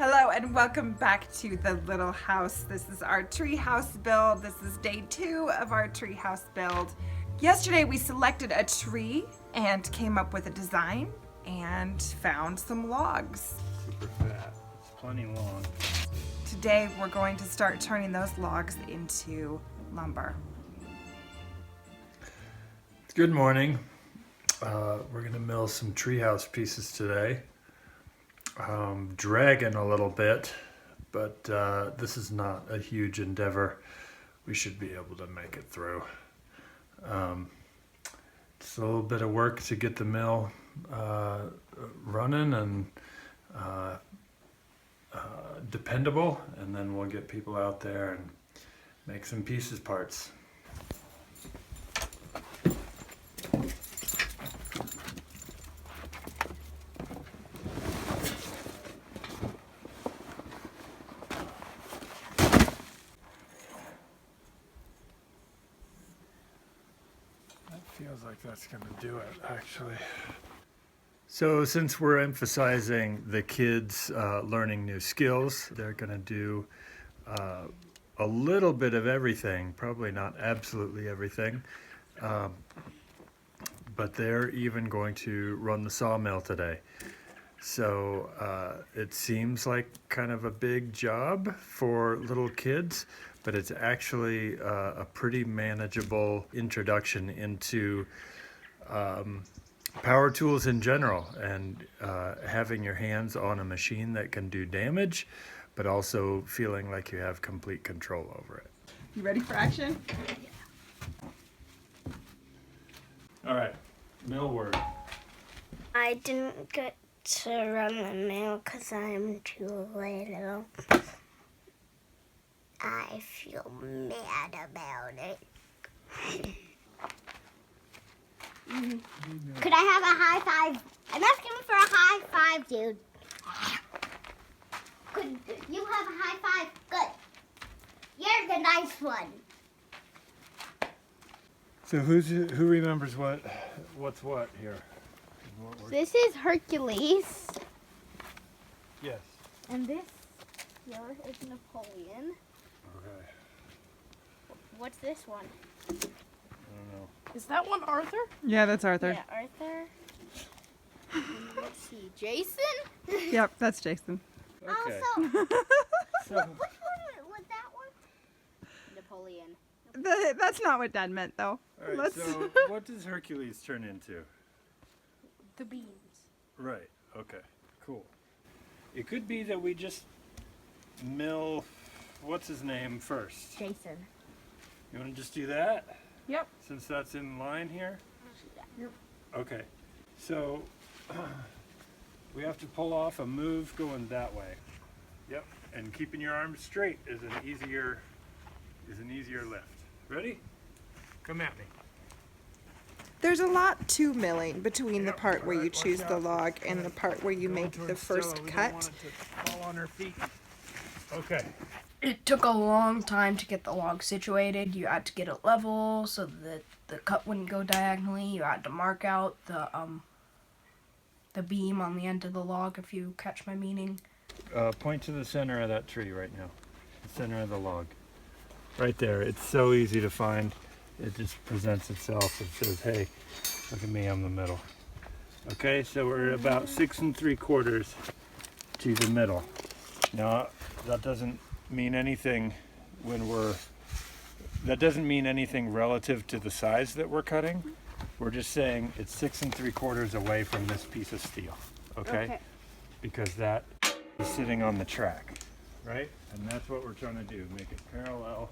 Hello and welcome back to the little house. This is our tree house build. This is day 2 of our tree house build. Yesterday we selected a tree and came up with a design and found some logs. Super fat. It's plenty long. Today we're going to start turning those logs into lumber. Good morning. We're gonna mill some treehouse pieces today. Dragging a little bit, but this is not a huge endeavor. We should be able to make it through. It's a little bit of work to get the mill running and dependable, and then we'll get people out there and make some pieces parts. Feels like that's going to do it, actually. So since we're emphasizing the kids learning new skills, they're going to do a little bit of everything, probably not absolutely everything, but they're even going to run the sawmill today. So it seems like kind of a big job for little kids, but it's actually a pretty manageable introduction into power tools in general, and having your hands on a machine that can do damage, but also feeling like you have complete control over it. You ready for action? All right, mill work. I didn't get to run the mill because I'm too little. I feel mad about it. Could I have a high five? I'm asking for a high five, dude. Could you have a high five? Good. You're the nice one. So who remembers what's what here? This is Hercules. Yes. And this here is Napoleon. Okay. What's this one? I don't know. Is that one Arthur? Yeah, that's Arthur. Yeah, Arthur. Let's see, Jason? Yep, that's Jason. Okay. Also, So, which one was that one? Napoleon. That's not what Dad meant, though. all right, so what does Hercules turn into? The beans. Right, okay, cool. It could be that we just mill, what's his name first? Jason. You want to just do that? Yep. Since that's in line here? Yep. Okay, so we have to pull off a move going that way. Yep, and keeping your arms straight is an easier lift. Ready? Come at me. There's a lot to milling between the Yep, part where you alright, choose watch the out. log and the part where you Going make the towards first Stella. We don't cut. want it to fall on her feet. Okay. It took a long time to get the log situated. You had to get it level so that the cut wouldn't go diagonally. You had to mark out the beam on the end of the log, if you catch my meaning. Point to the center of that tree right now. The center of the log. Right there. It's so easy to find. It just presents itself. It says, hey, look at me, I'm the middle. Okay, so we're about 6 3/4 to the middle. Now, that doesn't mean anything that doesn't mean anything relative to the size that we're cutting. We're just saying it's 6 3/4 away from this piece of steel, okay? Because that is sitting on the track, right? And that's what we're trying to do, make it parallel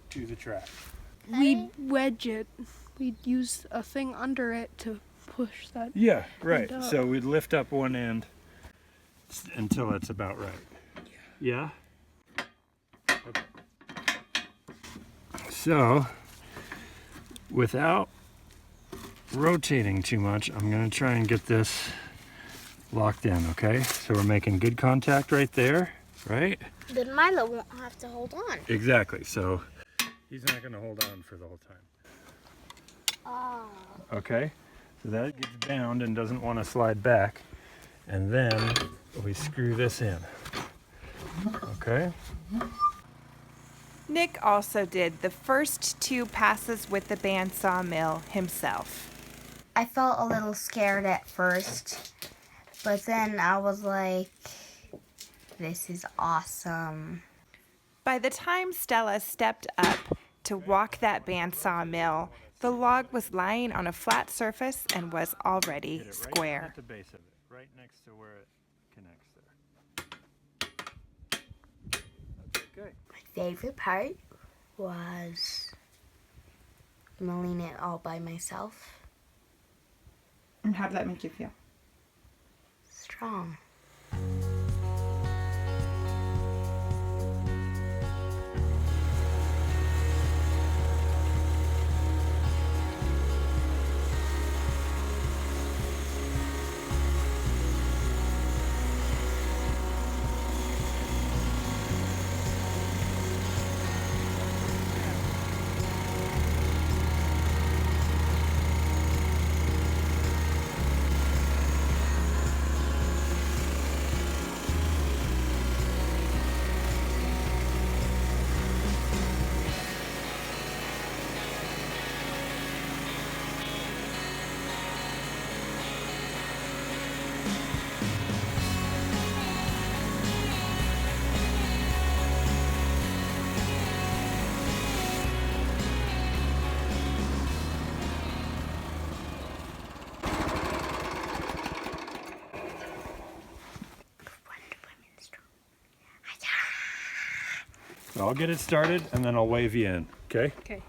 to the track. We'd wedge it. We'd use a thing under it to push that. Yeah, right. And, So we'd lift up one end until it's about right. Yeah? Okay. So, without rotating too much, I'm going to try and get this locked in, okay? So we're making good contact right there, right? Then Milo won't have to hold on. Exactly. So he's not going to hold on for the whole time. Oh. Okay? So that gets bound and doesn't want to slide back. And then we screw this in. Okay. Nick also did the first 2 passes with the bandsaw mill himself. I felt a little scared at first, but then I was like, this is awesome. By the time Stella stepped up to walk that bandsaw mill, the log was lying on a flat surface and was already Get it right square. at the base of it, right next to where it connects there. That's okay. My favorite part was milling it all by myself. And how did that make you feel? Strong. So I'll get it started and then I'll wave you in, okay? Okay.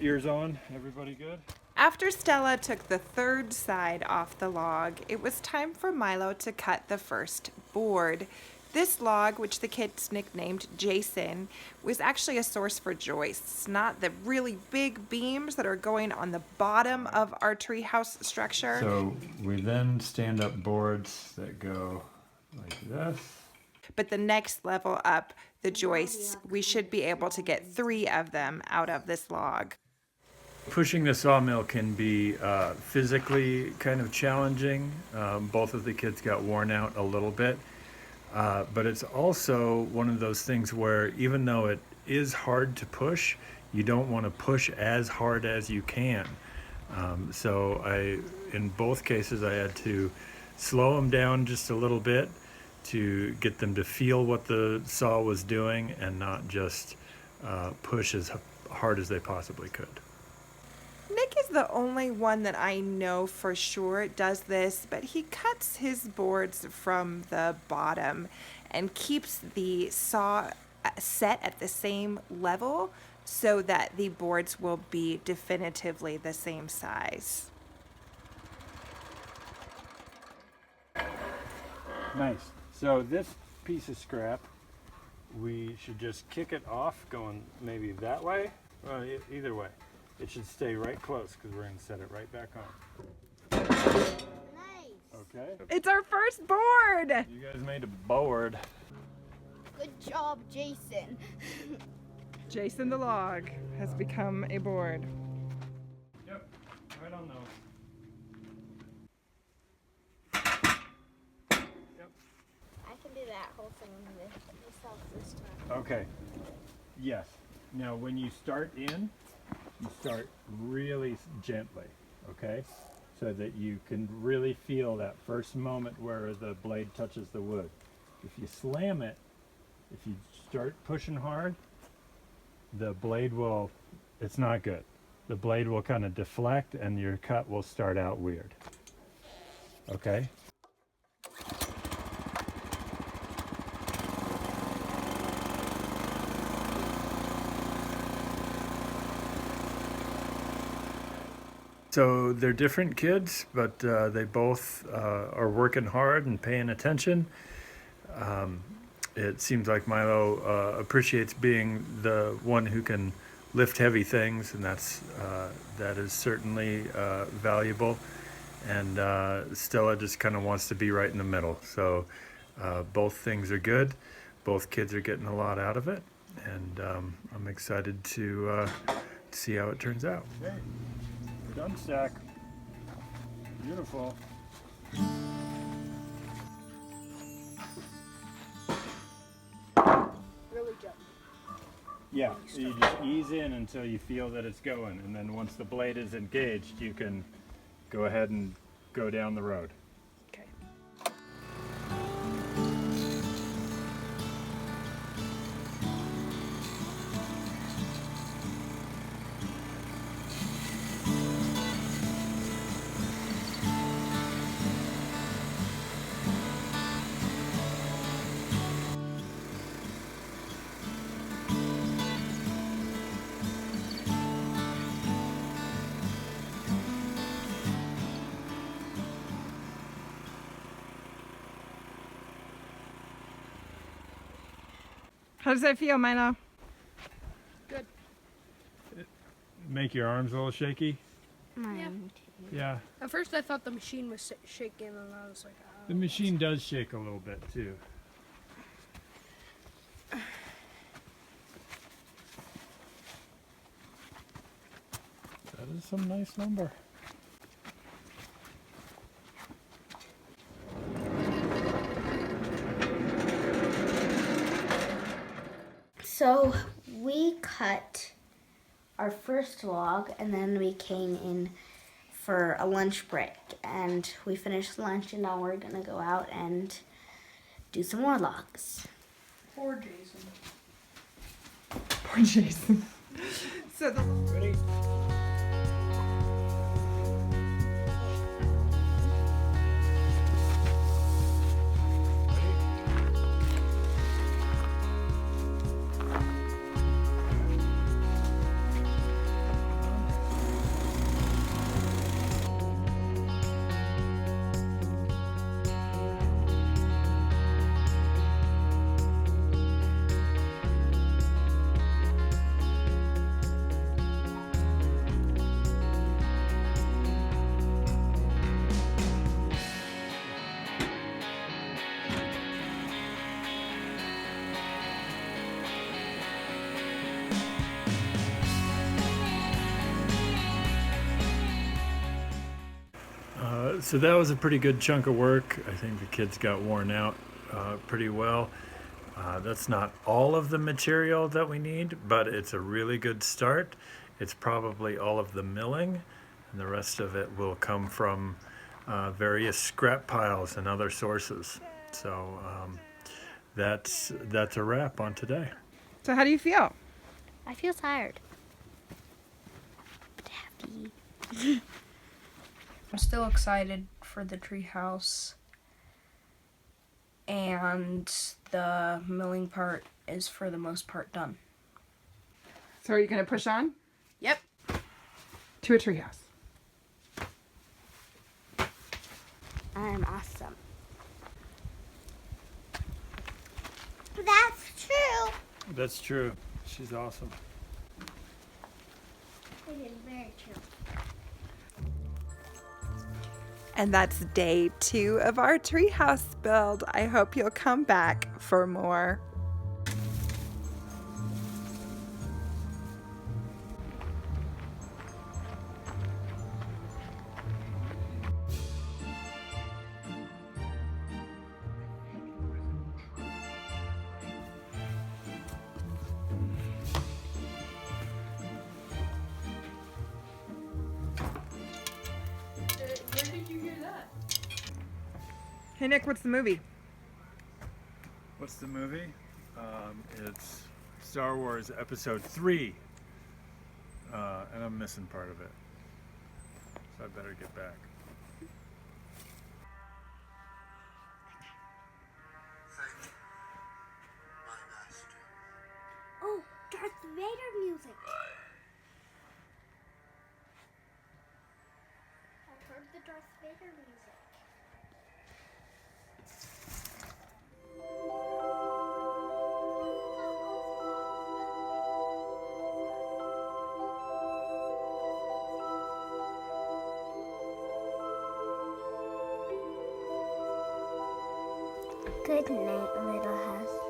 Ears on, everybody good? After Stella took the 3rd side off the log, it was time for Milo to cut the first board. This log, which the kids nicknamed Jason, was actually a source for joists, not the really big beams that are going on the bottom of our treehouse structure. So we then stand up boards that go like this. But the next level up, the joists, we should be able to get 3 of them out of this log. Pushing the sawmill can be physically kind of challenging. Both of the kids got worn out a little bit. But it's also one of those things where even though it is hard to push, you don't want to push as hard as you can. So in both cases, I had to slow them down just a little bit to get them to feel what the saw was doing and not just push as hard as they possibly could. Nick is the only one that I know for sure does this, but he cuts his boards from the bottom and keeps the saw set at the same level so that the boards will be definitively the same size. Nice. So this piece of scrap, we should just kick it off going maybe that way, either way. It should stay right close because we're going to set it right back on. Nice. Okay. It's our first board! You guys made a board. Good job, Jason. Jason the log has become a board. Yep, right on those. Yep. I can do that whole thing myself this time. Okay. Yes. Now when you start in, you start really gently, okay? So that you can really feel that first moment where the blade touches the wood. If you slam it, if you start pushing hard, the blade will, it's not good. The blade will kind of deflect and your cut will start out weird. Okay? So they're different kids, but they both are working hard and paying attention. It seems like Milo appreciates being the one who can lift heavy things, and that is certainly valuable. And Stella just kind of wants to be right in the middle. So both things are good. Both kids are getting a lot out of it, and I'm excited to see how it turns out. Okay. Done stack. Beautiful. Yeah, you just ease in until you feel that it's going, and then once the blade is engaged, you can go ahead and go down the road. Okay. How does that feel, Milo? Good. Make your arms a little shaky. Mine too. Yeah, At first I thought the machine was shaking and I was like, oh. the machine does shake a little bit too. That is some nice lumber. So we cut our first log and then we came in for a lunch break and we finished lunch and now we're gonna go out and do some more logs. Poor Jason. Poor Jason. So the Ready? So that was a pretty good chunk of work. I think the kids got worn out pretty well. That's not all of the material that we need, but it's a really good start. It's probably all of the milling, and the rest of it will come from various scrap piles and other sources. So that's a wrap on today. So how do you feel? I feel tired. But happy. I'm still excited for the treehouse, and the milling part is for the most part done. So are you going to push on Yep. to a treehouse? I'm awesome. That's true. That's true. She's awesome. It is very true. And that's day 2 of our treehouse build. I hope you'll come back for more. Where did you hear that? Hey Nick, what's the movie? What's the movie? It's Star Wars Episode 3. And I'm missing part of it. So I better get back. Oh, Darth Vader music. I heard the Darth Vader music. Good night, little house.